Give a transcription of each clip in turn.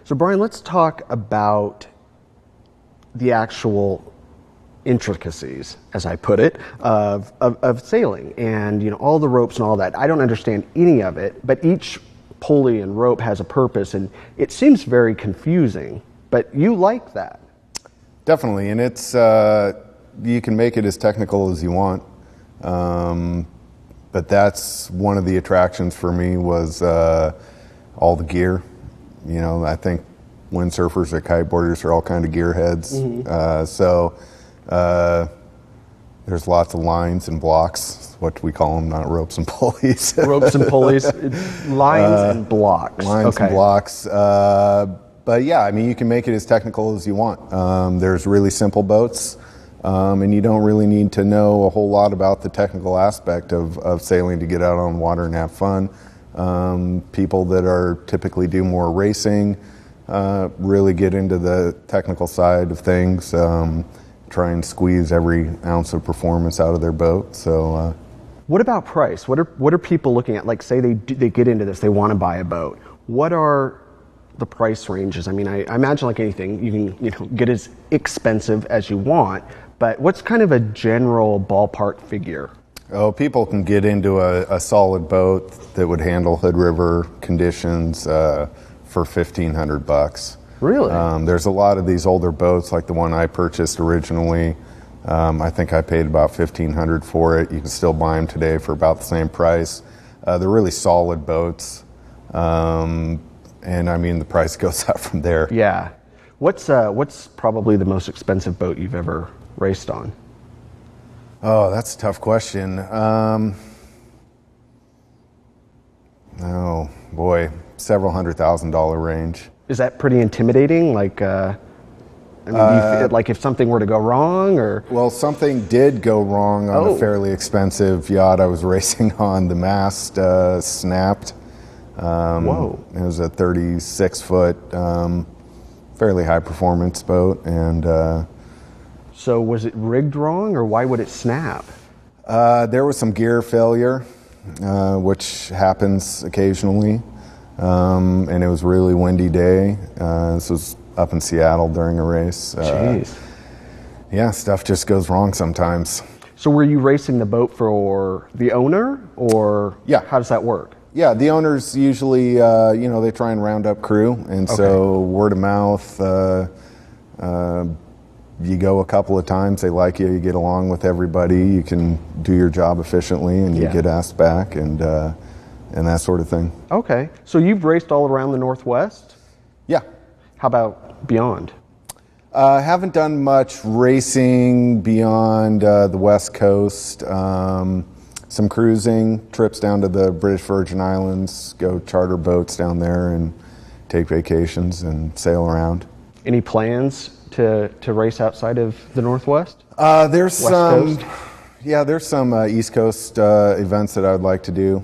So Brian, let's talk about the actual intricacies, as I put it, of sailing and all the ropes and all that. I don't understand any of it, but each pulley and rope has a purpose, and it seems very confusing. But you like that. Definitely, and it's you can make it as technical as you want, but that's one of the attractions for me was all the gear. I think windsurfers or kiteboarders are all kind of gearheads. There's lots of lines and blocks, what we call them, not ropes and pulleys. Ropes and pulleys, lines and blocks. Lines and blocks. But yeah, you can make it as technical as you want. There's really simple boats, and you don't really need to know a whole lot about the technical aspect of sailing to get out on water and have fun. People that are typically do more racing really get into the technical side of things, try and squeeze every ounce of performance out of their boat. So, what about price? What are people looking at? Like, say they get into this, they want to buy a boat. What are the price ranges? I imagine like anything, you can get as expensive as you want, but what's kind of a general ballpark figure? Oh, people can get into a solid boat that would handle Hood River conditions for $1,500. Really? There's a lot of these older boats, like the one I purchased originally. I think I paid about $1,500 for it. You can still buy them today for about the same price. They're really solid boats, and the price goes up from there. Yeah. What's probably the most expensive boat you've ever raced on? Oh, that's a tough question. Oh boy, several $100,000 range. Is that pretty intimidating? Like, do you feel like if something were to go wrong, or? Well, something did go wrong on a fairly expensive yacht I was racing on. The mast snapped. Whoa! It was a 36-foot, fairly high-performance boat, and. So was it rigged wrong, or why would it snap? There was some gear failure, which happens occasionally, and it was a really windy day. This was up in Seattle during a race. Jeez. Yeah, stuff just goes wrong sometimes. So were you racing the boat for the owner, or how does that work? Yeah, the owners usually, they try and round up crew, and so word of mouth. You go a couple of times, they like you, you get along with everybody, you can do your job efficiently, and you get asked back, and that sort of thing. Okay, so you've raced all around the Northwest? Yeah. How about beyond? Haven't done much racing beyond the West Coast. Some cruising, trips down to the British Virgin Islands, go charter boats down there and take vacations and sail around. Any plans to race outside of the Northwest? There's West some, Coast? There's some East Coast events that I'd like to do.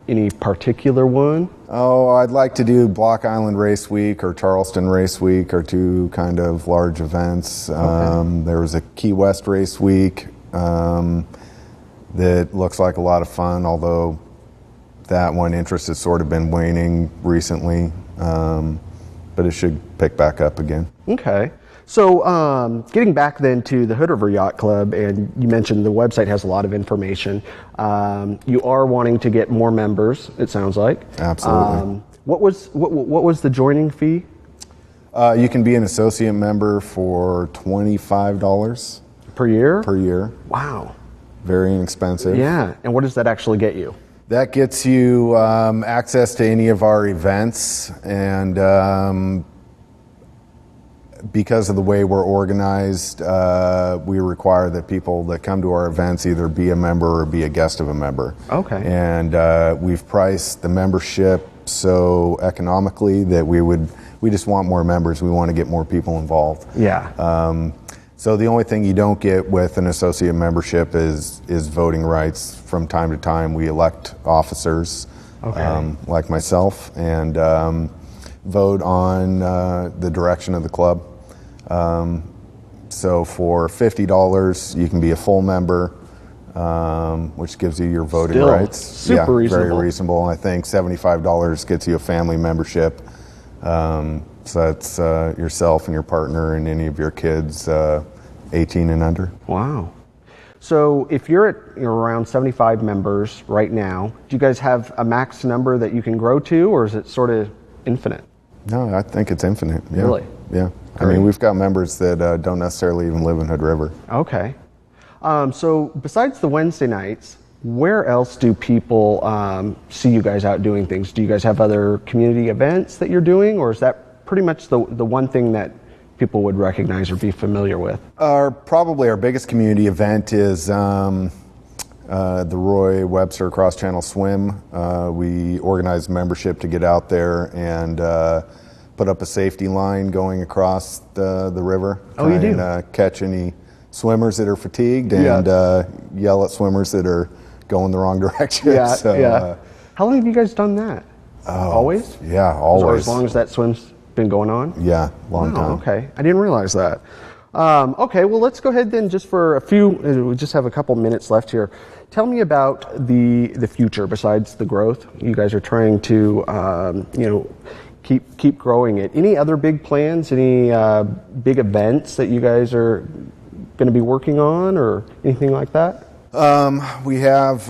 Any particular one? Oh, I'd like to do Block Island Race Week or Charleston Race Week, or two kind of large events. There was a Key West Race Week that looks like a lot of fun, although that one interest has sort of been waning recently. But it should pick back up again. Okay. So getting back then to the Hood River Yacht Club, and you mentioned the website has a lot of information. You are wanting to get more members, it sounds like. Absolutely. What was the joining fee? You can be an associate member for $25 per year? Per year. Wow. Very inexpensive. Yeah. And what does that actually get you? That gets you access to any of our events, and because of the way we're organized, we require that people that come to our events either be a member or be a guest of a member. Okay. And we've priced the membership so economically that we just want more members. We want to get more people involved. Yeah. So the only thing you don't get with an associate membership is voting rights. From time to time, we elect officers, like myself, and vote on the direction of the club. So for $50, you can be a full member, which gives you your voting rights. Super reasonable. Very reasonable. I think $75 gets you a family membership. So that's yourself and your partner and any of your kids 18 and under. Wow. So if you're at around 75 members right now, do you guys have a max number that you can grow to, or is it sort of infinite? No, I think it's infinite. Yeah. Really? Yeah. I mean, we've got members that don't necessarily even live in Hood River. Okay. So besides the Wednesday nights, where else do people see you guys out doing things? Do you guys have other community events that you're doing, or is that pretty much the one thing that people would recognize or be familiar with? Probably our biggest community event is the Roy Webster Cross Channel Swim. We organize membership to get out there and put up a safety line going across the river. Oh, you do? And catch any swimmers that are fatigued and yell at swimmers that are going the wrong direction. Yeah, So, yeah. How long have you guys done that? Always? Yeah, always. Or as long as that swim's been going on? Yeah, long time. Okay, I didn't realize that. Okay, well, let's go ahead then, just for a few, we just have a couple minutes left here. Tell me about the future besides the growth. You guys are trying to, keep growing it. Any other big plans? Any big events that you guys are going to be working on, or anything like that? We have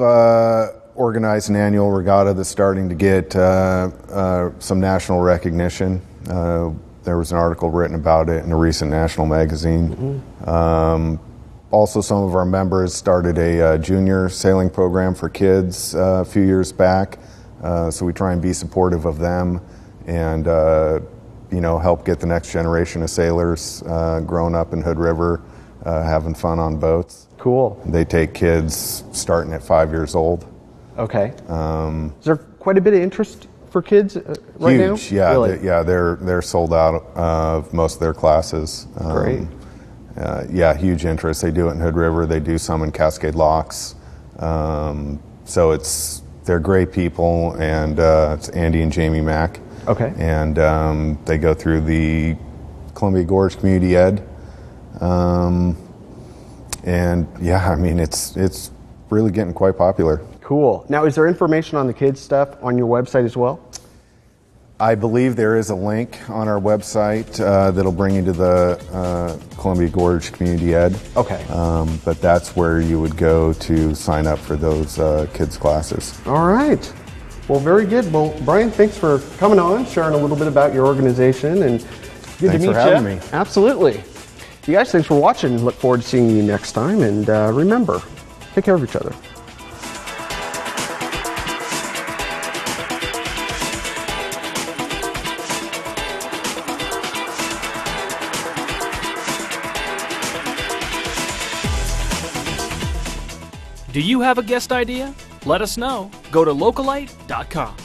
organized an annual regatta that's starting to get some national recognition. There was an article written about it in a recent national magazine. Mm-hmm. Also, some of our members started a junior sailing program for kids a few years back. So we try and be supportive of them and help get the next generation of sailors growing up in Hood River, having fun on boats. Cool. They take kids starting at 5 years old. Okay. Is there quite a bit of interest for kids right now? Huge, yeah. Really? They're sold out of most of their classes. Great. Huge interest. They do it in Hood River. They do some in Cascade Locks. So they're great people, and it's Andy and Jamie Mack. Okay. And they go through the Columbia Gorge Community Ed. It's really getting quite popular. Cool. Now, is there information on the kids' stuff on your website as well? I believe there is a link on our website that'll bring you to the Columbia Gorge Community Ed. Okay. But that's where you would go to sign up for those kids' classes. All right. Well, very good. Well, Brian, thanks for coming on, sharing a little bit about your organization, and good to meet you. Thanks for having me. Absolutely. You guys, thanks for watching. Look forward to seeing you next time, and remember, take care of each other. Do you have a guest idea? Let us know. Go to localite.com.